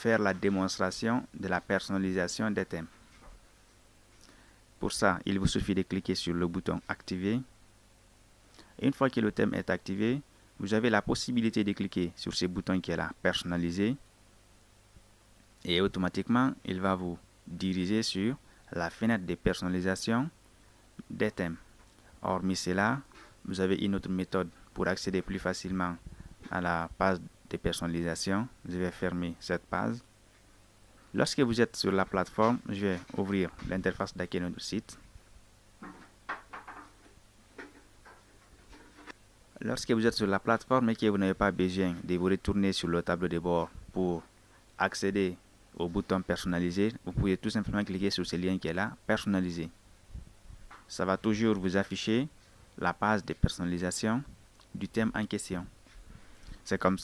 faire la démonstration de la personnalisation des thèmes. Pour ça, il vous suffit de cliquer sur le bouton Activer. Une fois que le thème est activé, vous avez la possibilité de cliquer sur ce bouton qui est là, Personnaliser. Et automatiquement, il va vous diriger sur la fenêtre de personnalisation des thèmes. Hormis cela, vous avez une autre méthode pour accéder plus facilement à la page de personnalisation. Je vais fermer cette page. Lorsque vous êtes sur la plateforme, je vais ouvrir l'interface d'accueil de notre site. Lorsque vous êtes sur la plateforme et que vous n'avez pas besoin de vous retourner sur le tableau de bord pour accéder au bouton personnaliser, vous pouvez tout simplement cliquer sur ce lien qui est là, personnaliser. Ça va toujours vous afficher la page de personnalisation du thème en question. C'est comme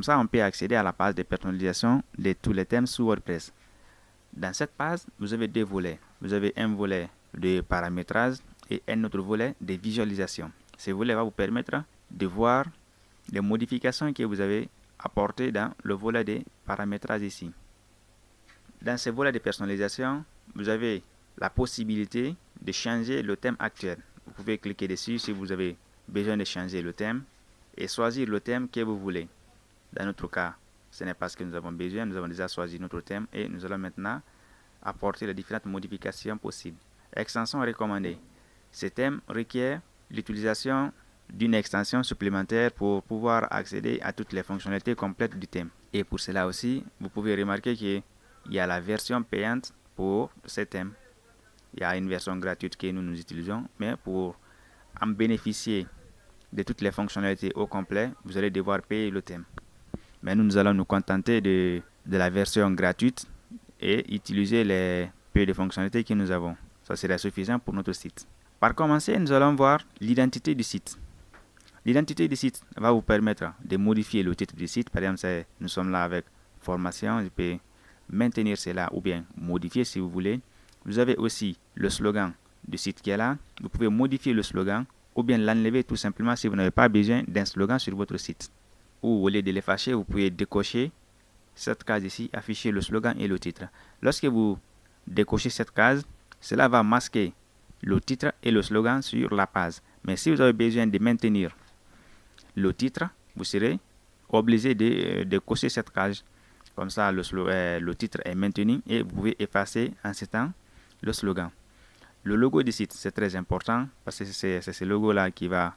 ça on peut accéder à la page de personnalisation de tous les thèmes sous WordPress. Dans cette page, vous avez deux volets. Vous avez un volet de paramétrage et un autre volet de visualisation. Ce volet va vous permettre de voir les modifications que vous avez apportées dans le volet de paramétrage ici. Dans ce volet de personnalisation, vous avez la possibilité de changer le thème actuel. Vous pouvez cliquer dessus si vous avez besoin de changer le thème et choisir le thème que vous voulez. Dans notre cas, ce n'est pas ce que nous avons besoin. Nous avons déjà choisi notre thème et nous allons maintenant apporter les différentes modifications possibles. Extension recommandée. Ce thème requiert l'utilisation d'une extension supplémentaire pour pouvoir accéder à toutes les fonctionnalités complètes du thème. Et pour cela aussi, vous pouvez remarquer qu'il y a la version payante pour ce thème. Il y a une version gratuite que nous utilisons, mais pour en bénéficier de toutes les fonctionnalités au complet, vous allez devoir payer le thème. Mais nous allons nous contenter de la version gratuite et utiliser les peu de fonctionnalités que nous avons. Ça sera suffisant pour notre site. Par commencer, nous allons voir l'identité du site. L'identité du site va vous permettre de modifier le titre du site. Par exemple, nous sommes là avec formation. Je peux maintenir cela ou bien modifier si vous voulez. Vous avez aussi le slogan du site qui est là. Vous pouvez modifier le slogan ou bien l'enlever tout simplement si vous n'avez pas besoin d'un slogan sur votre site. Ou au lieu de l'effacer, vous pouvez décocher cette case ici, afficher le slogan et le titre. Lorsque vous décochez cette case, cela va masquer le titre et le slogan sur la page. Mais si vous avez besoin de maintenir le titre, vous serez obligé de cocher cette case. Comme ça, le titre est maintenu et vous pouvez effacer en ce temps le slogan. Le logo du site, c'est très important parce que c'est ce logo-là qui va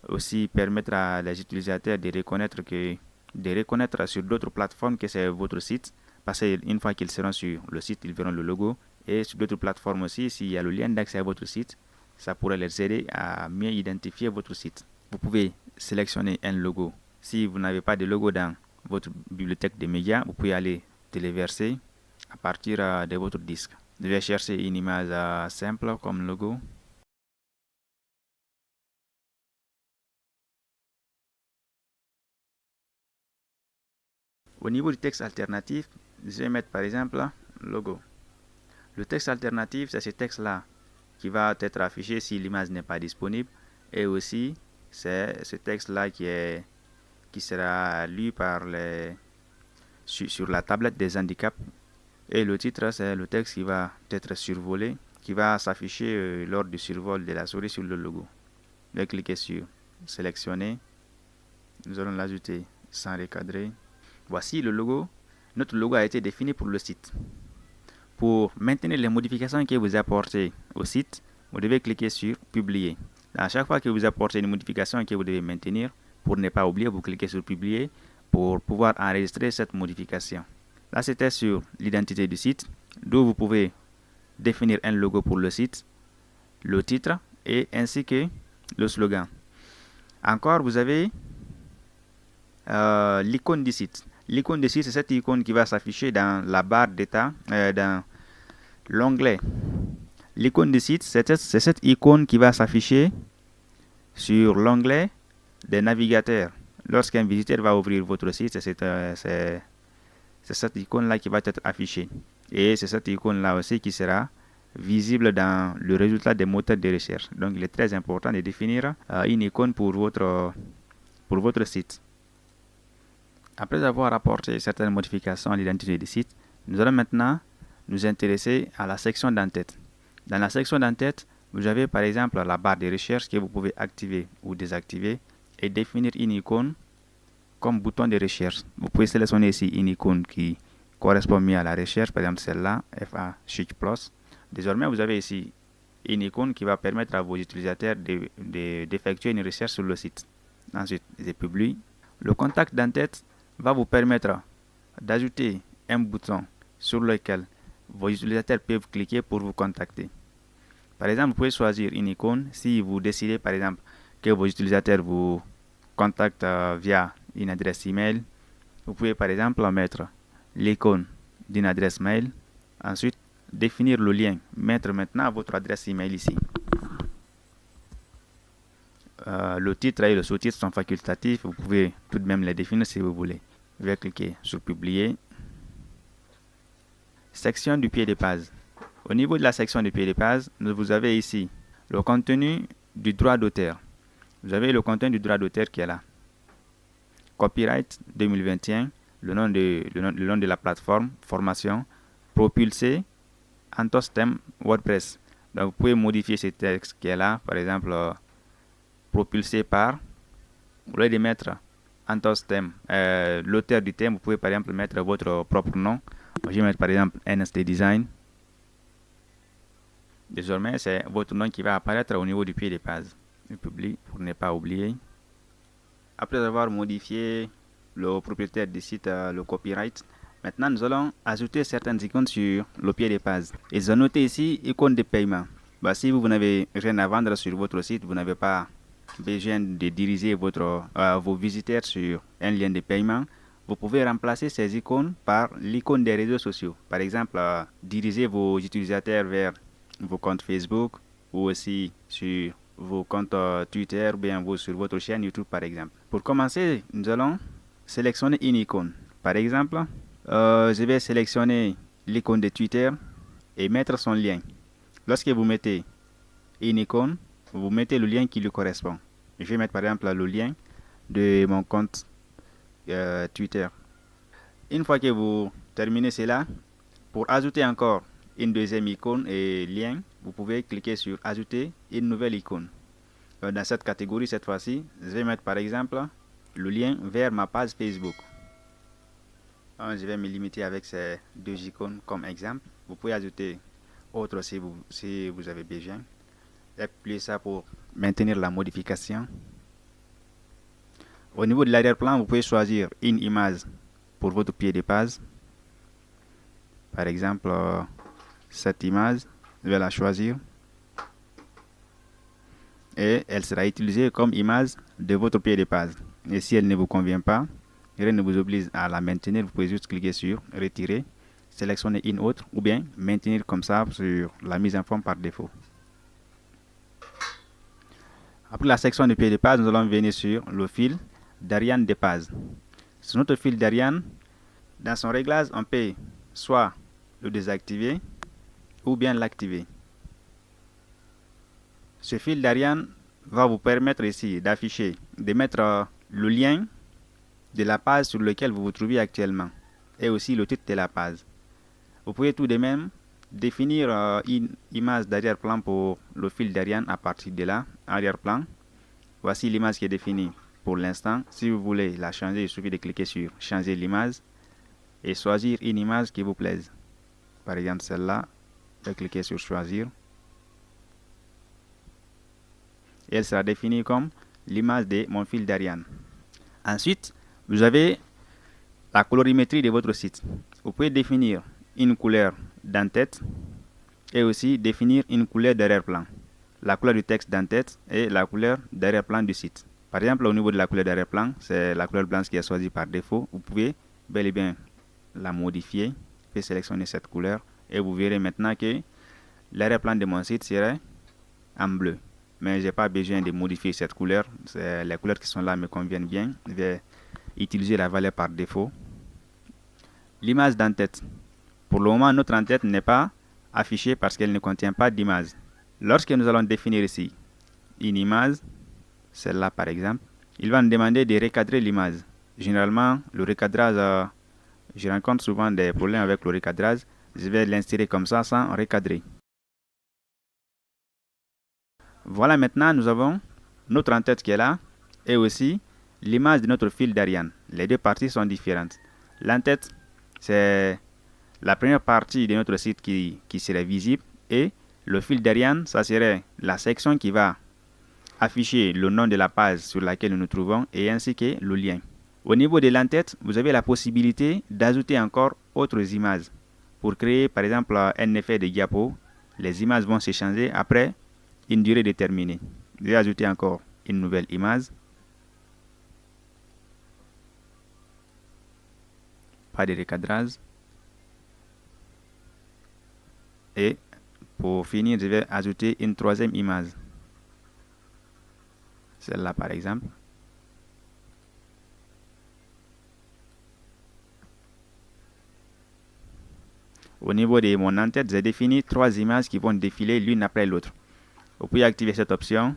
aussi permettre à les utilisateurs de reconnaître sur d'autres plateformes que c'est votre site. Parce qu'une fois qu'ils seront sur le site, ils verront le logo. Et sur d'autres plateformes aussi, s'il y a le lien d'accès à votre site, ça pourrait les aider à mieux identifier votre site. Vous pouvez sélectionner un logo. Si vous n'avez pas de logo dans votre bibliothèque de médias, vous pouvez aller téléverser à partir de votre disque. Je vais chercher une image simple comme logo. Au niveau du texte alternatif, je vais mettre par exemple logo. Le texte alternatif, c'est ce texte-là qui va être affiché si l'image n'est pas disponible. Et aussi, c'est ce texte-là qui sera lu sur la tablette des handicaps. Et le titre, c'est le texte qui va être survolé, qui va s'afficher lors du survol de la souris sur le logo. Je vais cliquer sur sélectionner. Nous allons l'ajouter sans recadrer. Voici le logo. Notre logo a été défini pour le site. Pour maintenir les modifications que vous apportez au site, vous devez cliquer sur Publier. À chaque fois que vous apportez une modification que vous devez maintenir, pour ne pas oublier, vous cliquez sur Publier pour pouvoir enregistrer cette modification. Là, c'était sur l'identité du site, d'où vous pouvez définir un logo pour le site, le titre et ainsi que le slogan. Encore, vous avez l'icône du site. L'icône du site, c'est cette icône qui va s'afficher dans la barre d'état, dans l'onglet. L'icône du site, c'est cette icône qui va s'afficher sur l'onglet des navigateurs. Lorsqu'un visiteur va ouvrir votre site, c'est cette icône-là qui va être affichée. Et c'est cette icône-là aussi qui sera visible dans le résultat des moteurs de recherche. Donc, il est très important de définir une icône pour votre site. Après avoir apporté certaines modifications à l'identité du site, nous allons maintenant nous intéresser à la section d'en-tête. Dans la section d'en-tête, vous avez par exemple la barre de recherche que vous pouvez activer ou désactiver et définir une icône comme bouton de recherche. Vous pouvez sélectionner ici une icône qui correspond mieux à la recherche, par exemple celle-là, FA Chic Plus. Désormais, vous avez ici une icône qui va permettre à vos utilisateurs d'effectuer une recherche sur le site. Ensuite, je publie. Le contact d'en-tête va vous permettre d'ajouter un bouton sur lequel vos utilisateurs peuvent cliquer pour vous contacter. Par exemple, vous pouvez choisir une icône si vous décidez par exemple que vos utilisateurs vous contactent via une adresse email. Vous pouvez par exemple mettre l'icône d'une adresse mail. Ensuite, définir le lien. Mettre maintenant votre adresse email ici. Le titre et le sous-titre sont facultatifs. Vous pouvez tout de même les définir si vous voulez. Je vais cliquer sur Publier. Section du pied de page. Au niveau de la section du pied de page, vous avez ici le contenu du droit d'auteur. Vous avez le contenu du droit d'auteur qui est là. Copyright 2021, le nom de la plateforme, formation, propulsé, Anthos thème WordPress. Donc vous pouvez modifier ce texte qui est là, par exemple propulsé par, au lieu de mettre Anthos thème, l'auteur du thème, vous pouvez par exemple mettre votre propre nom. Je vais mettre par exemple NST Design. Désormais, c'est votre nom qui va apparaître au niveau du pied de page. Je publie pour ne pas oublier. Après avoir modifié le propriétaire du site, le copyright, maintenant nous allons ajouter certaines icônes sur le pied de page. Ils ont noté ici icône de paiement. Si vous n'avez rien à vendre sur votre site, vous n'avez pas besoin de diriger vos visiteurs sur un lien de paiement. Vous pouvez remplacer ces icônes par l'icône des réseaux sociaux. Par exemple, diriger vos utilisateurs vers vos comptes Facebook ou aussi sur vos comptes Twitter ou bien sur votre chaîne YouTube par exemple. Pour commencer, nous allons sélectionner une icône. Par exemple, je vais sélectionner l'icône de Twitter et mettre son lien. Lorsque vous mettez une icône, vous mettez le lien qui lui correspond. Je vais mettre par exemple le lien de mon compte Twitter. Une fois que vous terminez cela, pour ajouter encore une deuxième icône et lien, vous pouvez cliquer sur ajouter une nouvelle icône. Dans cette catégorie, cette fois-ci, je vais mettre par exemple le lien vers ma page Facebook. Je vais me limiter avec ces deux icônes comme exemple. Vous pouvez ajouter autre si vous avez besoin. Appuyez ça pour maintenir la modification. Au niveau de l'arrière-plan, vous pouvez choisir une image pour votre pied de page. Par exemple, cette image, je vais la choisir. Et elle sera utilisée comme image de votre pied de page. Et si elle ne vous convient pas, rien ne vous oblige à la maintenir. Vous pouvez juste cliquer sur retirer, sélectionner une autre ou bien maintenir comme ça sur la mise en forme par défaut. Après la section du pied de page, nous allons venir sur le fil d'Ariane de page. Sur notre fil d'Ariane, dans son réglage, on peut soit le désactiver ou bien l'activer. Ce fil d'Ariane va vous permettre ici d'afficher, de mettre le lien de la page sur laquelle vous vous trouvez actuellement et aussi le titre de la page. Vous pouvez tout de même définir une image d'arrière-plan pour le fil d'Ariane à partir de là, arrière-plan. Voici l'image qui est définie pour l'instant. Si vous voulez la changer, il suffit de cliquer sur changer l'image et choisir une image qui vous plaise. Par exemple celle-là, je vais cliquer sur choisir. Et elle sera définie comme l'image de mon fil d'Ariane. Ensuite, vous avez la colorimétrie de votre site. Vous pouvez définir une couleur d'en-tête et aussi définir une couleur d'arrière-plan. La couleur du texte d'en-tête et la couleur d'arrière-plan du site. Par exemple, au niveau de la couleur d'arrière-plan, c'est la couleur blanche qui est choisie par défaut. Vous pouvez bel et bien la modifier. Vous pouvez sélectionner cette couleur et vous verrez maintenant que l'arrière-plan de mon site serait en bleu. Mais je n'ai pas besoin de modifier cette couleur. Les couleurs qui sont là me conviennent bien. Je vais utiliser la valeur par défaut. L'image d'en-tête. Pour le moment, notre en-tête n'est pas affichée parce qu'elle ne contient pas d'image. Lorsque nous allons définir ici une image, celle-là par exemple, il va nous demander de recadrer l'image. généralement, le recadrage, je rencontre souvent des problèmes avec le recadrage. Je vais l'insérer comme ça sans recadrer. Voilà, maintenant nous avons notre en-tête qui est là et aussi l'image de notre fil d'Ariane. Les deux parties sont différentes. L'en-tête, c'est la première partie de notre site qui serait visible et le fil d'Ariane, ça serait la section qui va afficher le nom de la page sur laquelle nous nous trouvons et ainsi que le lien. Au niveau de l'en-tête, vous avez la possibilité d'ajouter encore autres images. Pour créer par exemple un effet de diapo, les images vont s'échanger après une durée déterminée. Je vais ajouter encore une nouvelle image. Pas de recadrage. Et pour finir, je vais ajouter une troisième image. Celle-là par exemple. Au niveau de mon en-tête, j'ai défini 3 images qui vont défiler l'une après l'autre. Vous pouvez activer cette option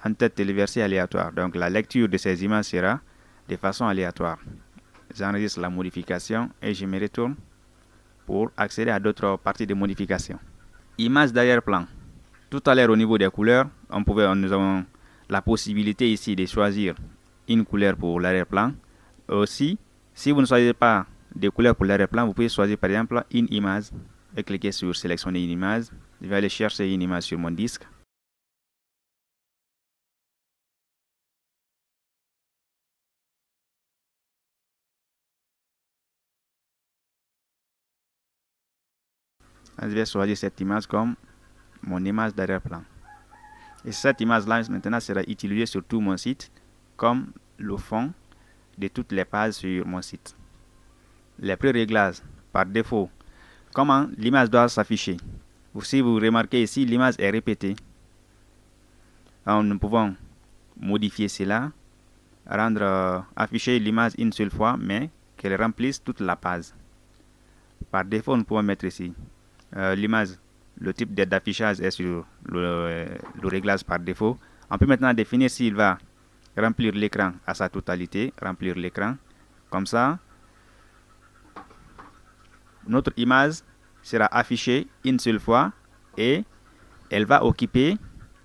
en-tête téléversée aléatoire. Donc la lecture de ces images sera de façon aléatoire. J'enregistre la modification et je me retourne pour accéder à d'autres parties de modification. Image d'arrière-plan. Tout à l'heure au niveau des couleurs, nous avons la possibilité ici de choisir une couleur pour l'arrière-plan. Aussi, si vous ne choisissez pas de couleurs pour l'arrière-plan, vous pouvez choisir par exemple une image et cliquer sur sélectionner une image. Je vais aller chercher une image sur mon disque. Je vais choisir cette image comme mon image d'arrière-plan. Et cette image-là maintenant sera utilisée sur tout mon site comme le fond de toutes les pages sur mon site. Les pré-réglages par défaut. Comment l'image doit s'afficher. Si vous remarquez ici, l'image est répétée. Alors, nous pouvons modifier cela, rendre afficher l'image une seule fois, mais qu'elle remplisse toute la page. Par défaut, nous pouvons mettre ici l'image. Le type d'affichage est sur le réglage par défaut. On peut maintenant définir s'il va remplir l'écran à sa totalité, remplir l'écran. Comme ça, notre image sera affichée une seule fois et elle va occuper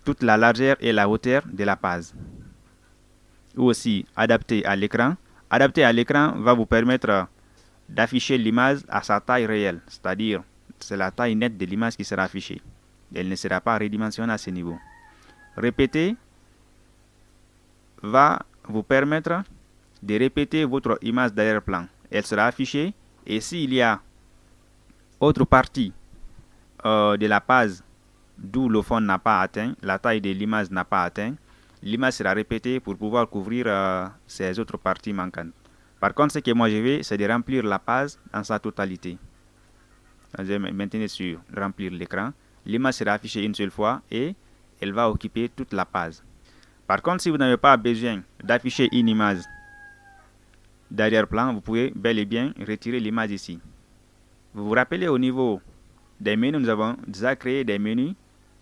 toute la largeur et la hauteur de la page. Ou aussi adapté à l'écran. Adapté à l'écran va vous permettre d'afficher l'image à sa taille réelle, c'est-à-dire c'est la taille nette de l'image qui sera affichée. Elle ne sera pas redimensionnée à ce niveau. Répéter va vous permettre de répéter votre image d'arrière-plan. Elle sera affichée et s'il y a autre partie de la page d'où le fond n'a pas atteint, la taille de l'image n'a pas atteint, l'image sera répétée pour pouvoir couvrir ces autres parties manquantes. Par contre, ce que moi je vais, c'est de remplir la page en sa totalité. Je vais maintenir sur remplir l'écran. L'image sera affichée une seule fois et elle va occuper toute la page. Par contre, si vous n'avez pas besoin d'afficher une image d'arrière-plan, vous pouvez bel et bien retirer l'image ici. Vous vous rappelez au niveau des menus, nous avons déjà créé des menus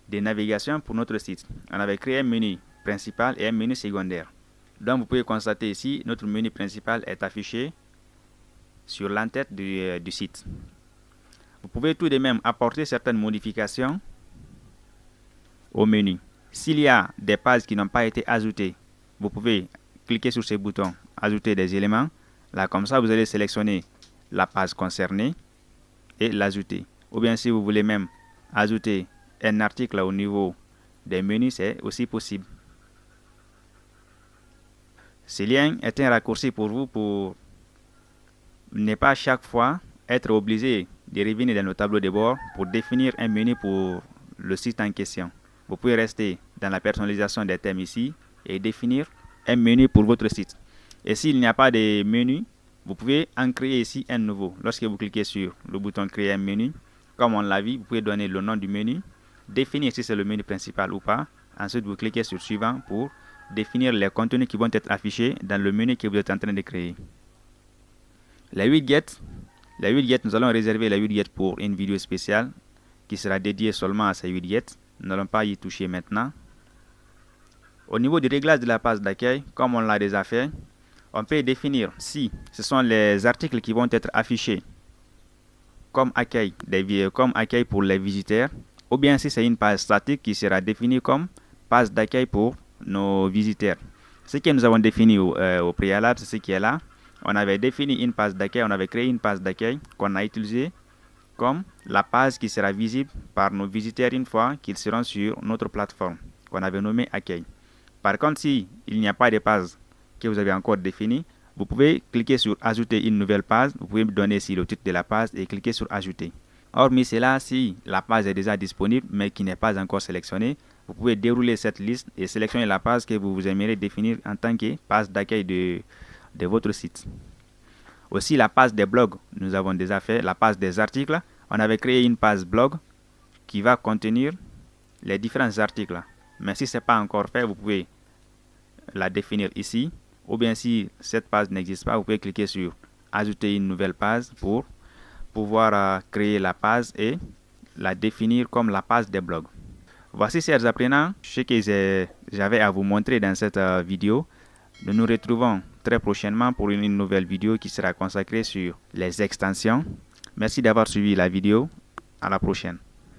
de navigation pour notre site. On avait créé un menu principal et un menu secondaire. Donc vous pouvez constater ici, notre menu principal est affiché sur l'en-tête du site. Vous pouvez tout de même apporter certaines modifications au menu. S'il y a des pages qui n'ont pas été ajoutées, vous pouvez cliquer sur ce bouton ajouter des éléments. Là, comme ça, vous allez sélectionner la page concernée et l'ajouter. Ou bien si vous voulez même ajouter un article au niveau des menus, c'est aussi possible. Ce lien est un raccourci pour vous pour ne pas chaque fois être obligé de revenir dans le tableau de bord pour définir un menu pour le site en question. Vous pouvez rester dans la personnalisation des thèmes ici et définir un menu pour votre site. Et s'il n'y a pas de menu, vous pouvez en créer ici un nouveau. Lorsque vous cliquez sur le bouton créer un menu, comme on l'a vu, vous pouvez donner le nom du menu, définir si c'est le menu principal ou pas. Ensuite, vous cliquez sur suivant pour définir les contenus qui vont être affichés dans le menu que vous êtes en train de créer. Les widgets, nous allons réserver les widgets pour une vidéo spéciale qui sera dédiée seulement à ces widgets. Nous n'allons pas y toucher maintenant. Au niveau du réglage de la page d'accueil, comme on l'a déjà fait, On peut définir si ce sont les articles qui vont être affichés comme accueil pour les visiteurs, ou bien si c'est une page statique qui sera définie comme page d'accueil pour nos visiteurs. Ce que nous avons défini au préalable, c'est ce qui est là. On avait défini une page d'accueil, on avait créé une page d'accueil qu'on a utilisée comme la page qui sera visible par nos visiteurs une fois qu'ils seront sur notre plateforme, qu'on avait nommée accueil. Par contre, si il n'y a pas de page que vous avez encore définie, vous pouvez cliquer sur ajouter une nouvelle page. Vous pouvez donner ici le titre de la page et cliquer sur ajouter. Hormis cela, si la page est déjà disponible mais qui n'est pas encore sélectionnée, vous pouvez dérouler cette liste et sélectionner la page que vous aimeriez définir en tant que page d'accueil de votre site. Aussi la page des blogs, nous avons déjà fait la page des articles. On avait créé une page blog qui va contenir les différents articles. Mais si ce n'est pas encore fait, vous pouvez la définir ici. Ou bien si cette page n'existe pas, vous pouvez cliquer sur ajouter une nouvelle page pour pouvoir créer la page et la définir comme la page des blogs. Voici, chers apprenants, ce que j'avais à vous montrer dans cette vidéo. Nous nous retrouvons très prochainement pour une nouvelle vidéo qui sera consacrée sur les extensions. Merci d'avoir suivi la vidéo. À la prochaine.